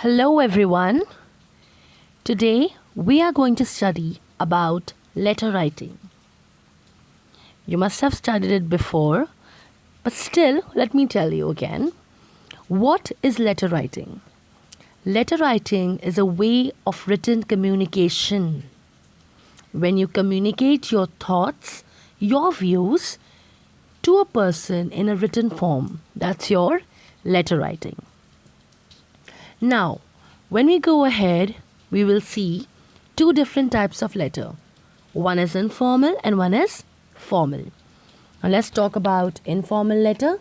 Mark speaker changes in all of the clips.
Speaker 1: Hello everyone. Today we are going to study about letter writing. You must have studied it before, but still let me tell you again. What is letter writing? Letter writing is a way of written communication. When you communicate your thoughts, your views to a person in a written form, that's your letter writing. Now, when we go ahead, we will see two different types of letter. One is informal and one is formal. Now let's talk about informal letter.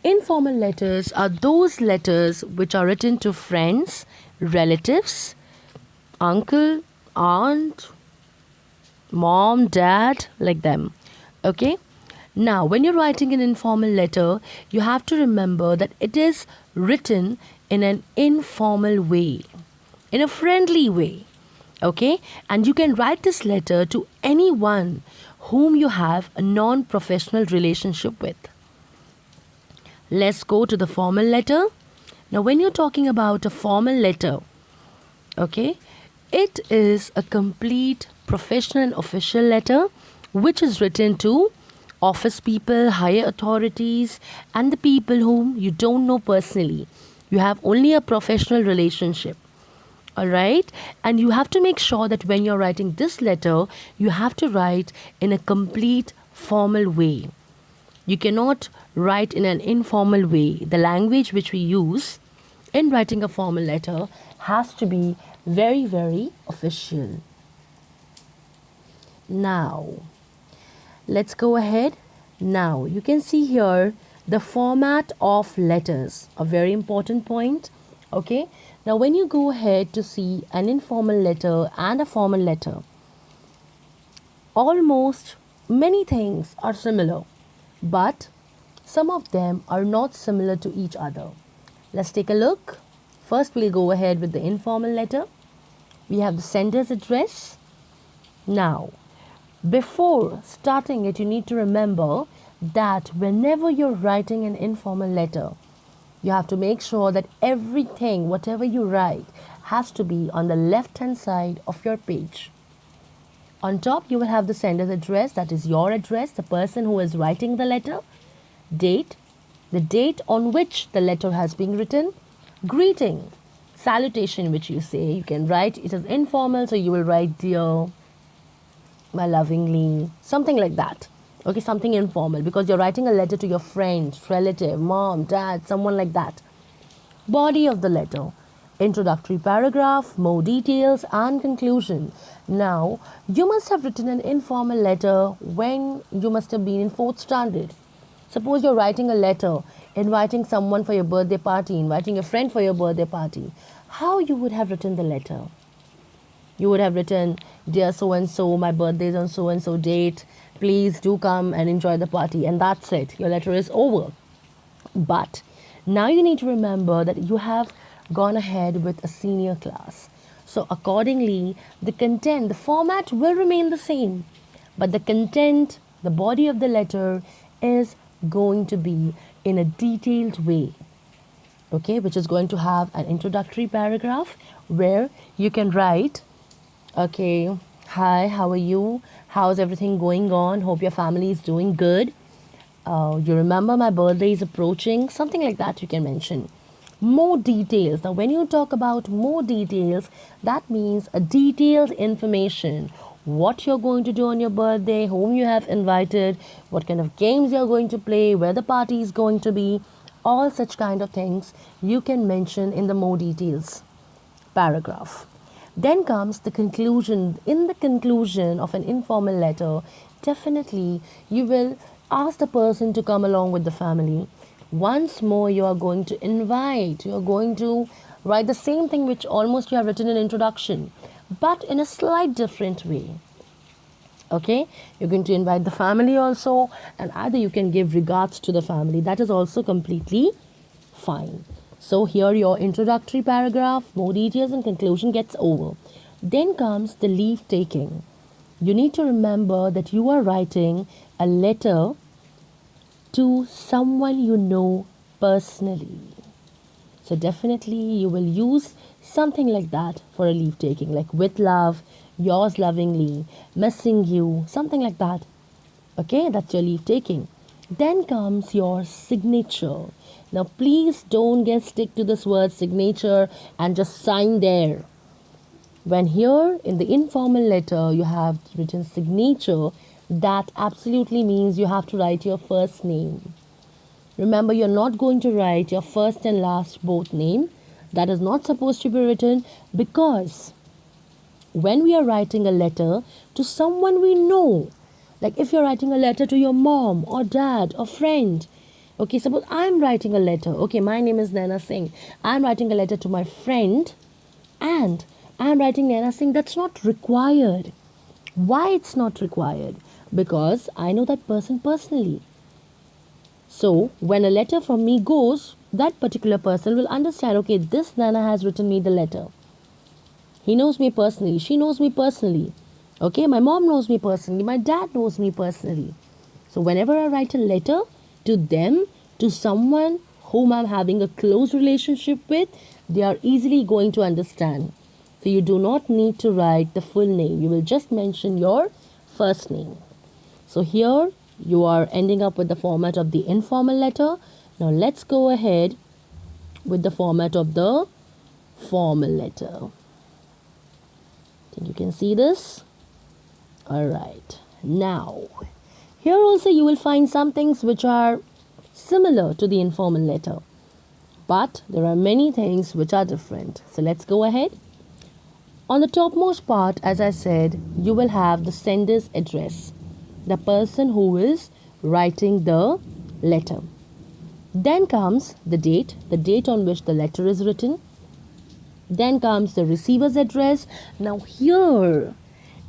Speaker 1: Informal letters are those letters which are written to friends, relatives, uncle, aunt, mom, dad, like them. Okay? Now, when you're writing an informal letter, you have to remember that it is written in an informal way, in a friendly way. Okay? And you can write this letter to anyone whom you have a non professional relationship with. Let's go to the formal letter. Now, when you're talking about a formal letter, okay, it is a complete professional and official letter which is written to office people, higher authorities, and the people whom you don't know personally. You have only a professional relationship. All right? And you have to make sure that when you're writing this letter, you have to write in a complete formal way. You cannot write in an informal way. The language which we use in writing a formal letter has to be very, very official. Now, let's go ahead. Now, you can see here the format of letters, a very important point. Okay. Now, when you go ahead to see an informal letter and a formal letter, almost many things are similar, but some of them are not similar to each other. Let's take a look. First, we'll go ahead with the informal letter. We have the sender's address. Now, before starting it, you need to remember that whenever you're writing an informal letter, you have to make sure that everything, whatever you write, has to be on the left-hand side of your page. On top, you will have the sender's address, that is your address, the person who is writing the letter, date, the date on which the letter has been written, greeting, salutation, which you say. You can write, it is informal, so you will write, dear, my lovingly, something like that. Okay, something informal because you're writing a letter to your friend, relative, mom, dad, someone like that. Body of the letter, introductory paragraph, more details, and conclusion. Now, you must have written an informal letter when you must have been in 4th standard. Suppose you're writing a letter, inviting someone for your birthday party, inviting a friend for your birthday party. How you would have written the letter? You would have written, dear so-and-so, my birthday is on so-and-so date. Please do come and enjoy the party. And that's it. Your letter is over. But now you need to remember that you have gone ahead with a senior class. So accordingly, the content, the format will remain the same. But the content, the body of the letter is going to be in a detailed way. Okay, which is going to have an introductory paragraph where you can write, okay, hi, how are you? How's everything going on? Hope your family is doing good. You remember my birthday is approaching? Something like that you can mention. More details. Now, when you talk about more details, that means a detailed information. What you're going to do on your birthday, whom you have invited, what kind of games you're going to play, where the party is going to be, all such kind of things you can mention in the more details paragraph. Then comes the conclusion. In the conclusion of an informal letter, definitely you will ask the person to come along with the family. Once more, you are going to invite, you are going to write the same thing which almost you have written in introduction, but in a slight different way. Okay, you're going to invite the family also, and either you can give regards to the family. That is also completely fine. So here your introductory paragraph, more details and conclusion gets over. Then comes the leave taking. You need to remember that you are writing a letter to someone you know personally. So definitely you will use something like that for a leave taking, like with love, yours lovingly, missing you, something like that. Okay, that's your leave taking. Then comes your signature. Now please don't get stick to this word signature and just sign there. When here in the informal letter you have written signature, that absolutely means you have to write your first name. Remember, you're not going to write your first and last both name. That is not supposed to be written, because when we are writing a letter to someone we know, like if you're writing a letter to your mom or dad or friend, okay, suppose I'm writing a letter, okay, my name is Naina Singh, I'm writing a letter to my friend and I'm writing Naina Singh, that's not required. Why it's not required? Because I know that person personally. So when a letter from me goes, that particular person will understand, okay, this Nana has written me the letter. He knows me personally. She knows me personally. Okay, my mom knows me personally. My dad knows me personally. So whenever I write a letter to them, to someone whom I'm having a close relationship with, they are easily going to understand. So you do not need to write the full name. You will just mention your first name. So here you are ending up with the format of the informal letter. Now let's go ahead with the format of the formal letter. I think you can see this. Alright. Now, here also you will find some things which are similar to the informal letter. But there are many things which are different. So let's go ahead. On the topmost part, as I said, you will have the sender's address, the person who is writing the letter. Then comes the date on which the letter is written. Then comes the receiver's address. Now here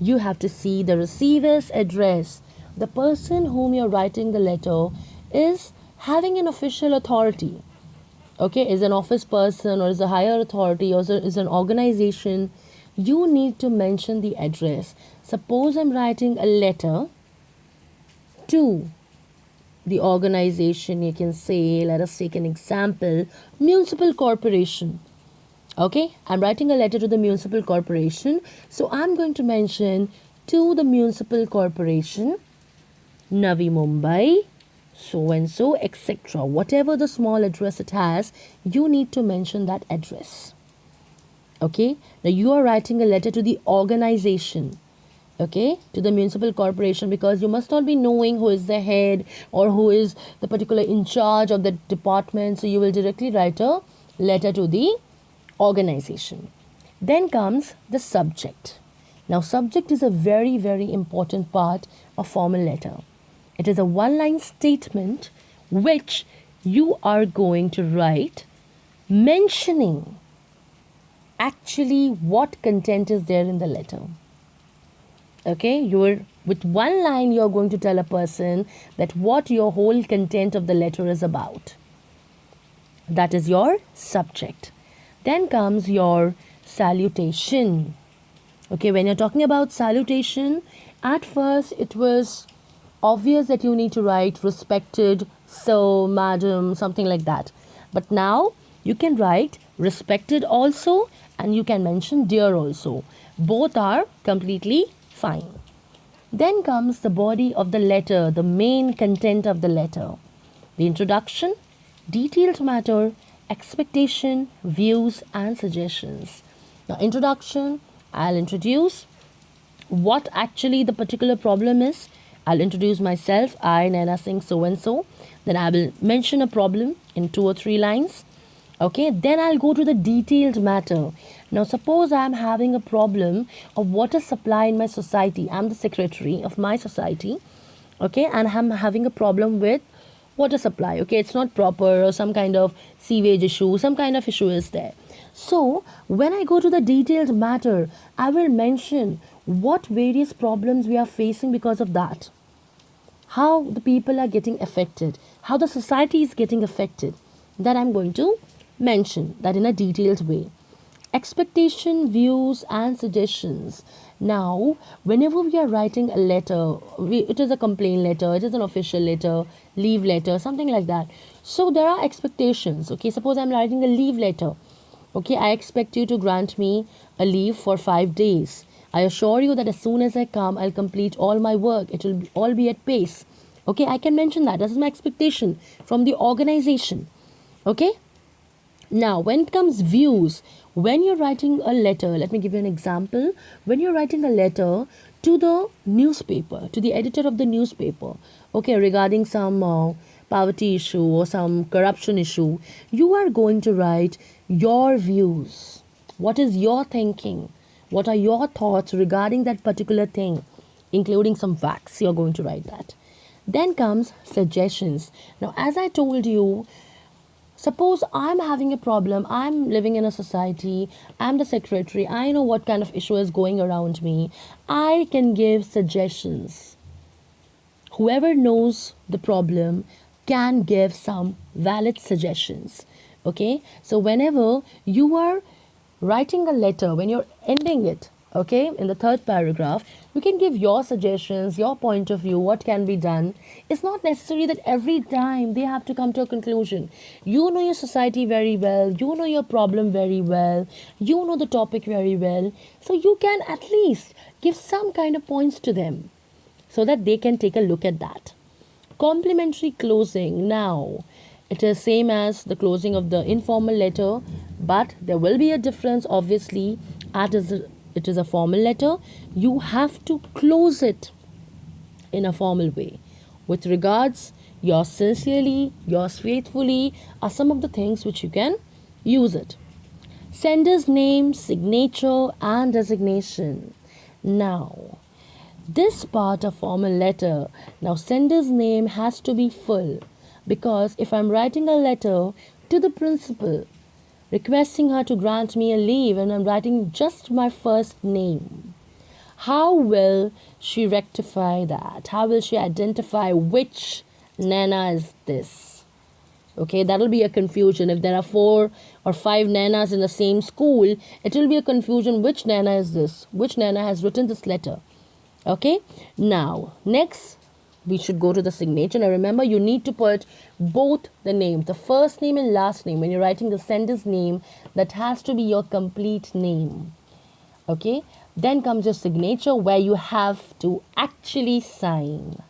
Speaker 1: you have to see the receiver's address. The person whom you're writing the letter is having an official authority. Okay, is an office person or is a higher authority or is an organization. You need to mention the address. Suppose I'm writing a letter to the organization, you can say, let us take an example, municipal corporation. Okay, I'm writing a letter to the municipal corporation. So I'm going to mention to the municipal corporation, Navi Mumbai, so and so, etc. Whatever the small address it has, you need to mention that address. Okay, now you are writing a letter to the organization, okay, to the municipal corporation, because you must not be knowing who is the head or who is the particular in charge of the department. So you will directly write a letter to the organization. Then comes the subject. Now subject is a very, very important part of formal letter. It is a one-line statement which you are going to write mentioning actually what content is there in the letter. Okay, with one line you're going to tell a person that what your whole content of the letter is about. That is your subject. Then comes your salutation. Okay, when you're talking about salutation, at first it was obvious that you need to write respected sir, madam, something like that. But now you can write respected also and you can mention dear also. Both are completely fine. Then comes the body of the letter, the main content of the letter. The introduction, detailed matter, expectation, views and suggestions. Now introduction, I'll introduce what actually the particular problem is. I'll introduce myself, I, Naina Singh, so and so. Then I will mention a problem in 2 or 3 lines. Okay, then I'll go to the detailed matter. Now suppose I'm having a problem of water supply in my society. I'm the secretary of my society. Okay, and I'm having a problem with water supply. Okay, it's not proper or some kind of sewage issue, some kind of issue is there. So when I go to the detailed matter, I will mention what various problems we are facing because of that. How the people are getting affected, how the society is getting affected. That I'm going to mention that in a detailed way. Expectation, views, and suggestions. Now, whenever we are writing a letter, it is a complaint letter, it is an official letter, leave letter, something like that. So there are expectations. Okay, suppose I'm writing a leave letter. Okay, I expect you to grant me a leave for 5 days. I assure you that as soon as I come, I'll complete all my work. It will all be at pace. Okay, I can mention that. This is my expectation from the organization. Okay. Now, when it comes views, when you're writing a letter, let me give you an example. When you're writing a letter to the newspaper, to the editor of the newspaper, okay, regarding some poverty issue or some corruption issue, you are going to write your views. What is your thinking? What are your thoughts regarding that particular thing, including some facts? You're going to write that. Then comes suggestions. Now, as I told you, suppose I'm having a problem, I'm living in a society, I'm the secretary, I know what kind of issue is going around me. I can give suggestions. Whoever knows the problem can give some valid suggestions. Okay, so whenever you are writing a letter, when you're ending it, okay, in the third paragraph, you can give your suggestions, your point of view, what can be done. It's not necessary that every time they have to come to a conclusion. You know your society very well, you know your problem very well, you know the topic very well, so you can at least give some kind of points to them so that they can take a look at that. Complimentary closing. Now, it is same as the closing of the informal letter, but there will be a difference. Obviously, as it is a formal letter, you have to close it in a formal way. With regards, yours sincerely, yours faithfully are some of the things which you can use it. Sender's name, signature, and designation. Now, this part of formal letter, now sender's name has to be full, because if I'm writing a letter to the principal requesting her to grant me a leave and I'm writing just my first name, how will she rectify that? How will she identify which Nana is this? Okay, that will be a confusion. If there are 4 or 5 Nanas in the same school, it will be a confusion. Which Nana is this? Which Nana has written this letter? Okay, now next we should go to the signature. Now remember, you need to put both the names, the first name and last name. When you're writing the sender's name, that has to be your complete name. Okay, then comes your signature, where you have to actually sign.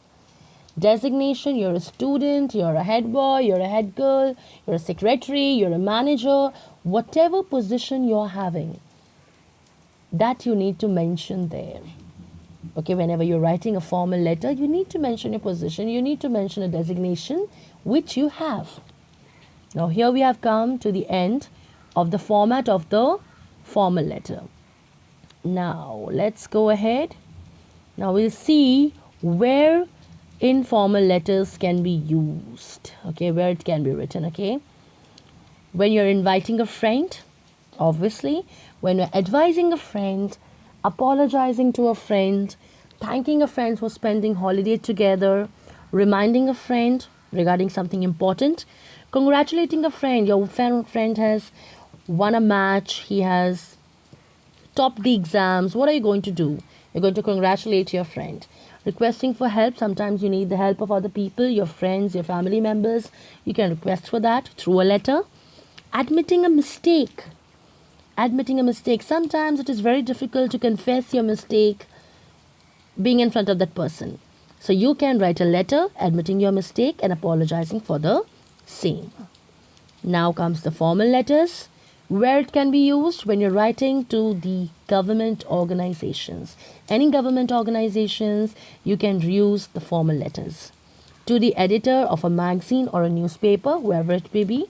Speaker 1: Designation, you're a student, you're a head boy, you're a head girl, you're a secretary, you're a manager, whatever position you're having, that you need to mention there. Okay, whenever you're writing a formal letter, you need to mention your position, you need to mention a designation which you have. Now here we have come to the end of the format of the formal letter. Now let's go ahead. Now we'll see where informal letters can be used. Okay, where it can be written. Okay, when you're inviting a friend, obviously, when you're advising a friend, apologizing to a friend, thanking a friend for spending holiday together, reminding a friend regarding something important, congratulating a friend. Your friend has won a match, he has topped the exams. What are you going to do? You're going to congratulate your friend. Requesting for help. Sometimes you need the help of other people, your friends, your family members. You can request for that through a letter. Admitting a mistake. Admitting a mistake. Sometimes it is very difficult to confess your mistake being in front of that person. So you can write a letter admitting your mistake and apologizing for the same. Now comes the formal letters, where it can be used when you're writing to the government organizations. Any government organizations, you can use the formal letters. To the editor of a magazine or a newspaper, whoever it may be.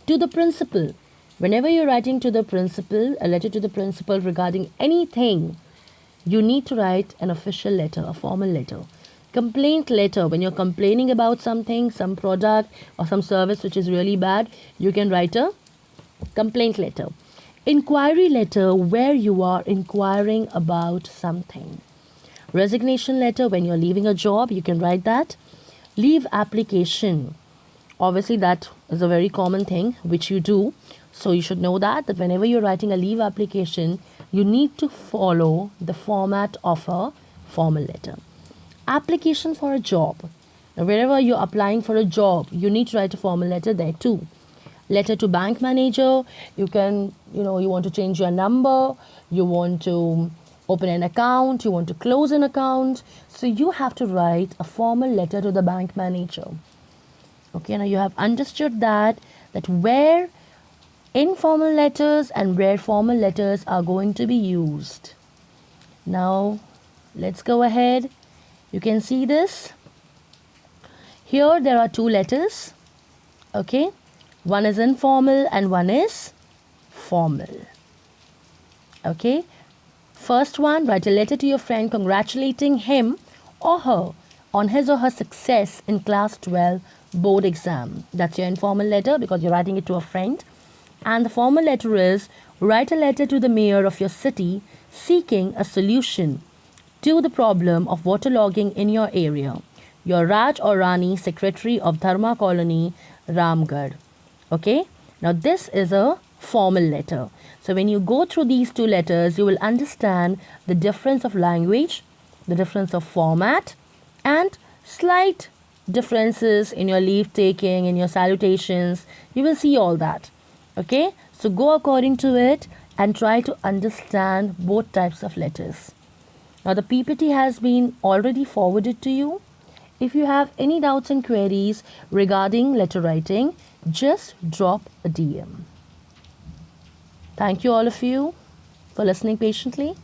Speaker 1: To the principal. Whenever you're writing to the principal, a letter to the principal regarding anything, you need to write an official letter, a formal letter. Complaint letter, when you're complaining about something, some product or some service which is really bad, you can write a complaint letter. Inquiry letter, where you are inquiring about something. Resignation letter, when you're leaving a job, you can write that. Leave application, obviously that is a very common thing which you do. So you should know that whenever you're writing a leave application, you need to follow the format of a formal letter. Application for a job. Now, wherever you're applying for a job, you need to write a formal letter there too. Letter to bank manager, you can, you want to change your number, you want to open an account, you want to close an account. So you have to write a formal letter to the bank manager. Okay, now you have understood that where informal letters and where formal letters are going to be used. Now let's go ahead. You can see this. Here there are two letters. Okay, one is informal and one is formal. Okay, first one, write a letter to your friend congratulating him or her on his or her success in class 12 board exam. That's your informal letter because you're writing it to a friend. And the formal letter is, write a letter to the mayor of your city seeking a solution to the problem of waterlogging in your area. Your Raj or Rani, Secretary of Dharma Colony, Ramgarh. Okay, now this is a formal letter. So when you go through these two letters, you will understand the difference of language, the difference of format, and slight differences in your leave taking, in your salutations. You will see all that. Okay, so go according to it and try to understand both types of letters. Now the PPT has been already forwarded to you. If you have any doubts and queries regarding letter writing, just drop a DM. Thank you all of you for listening patiently.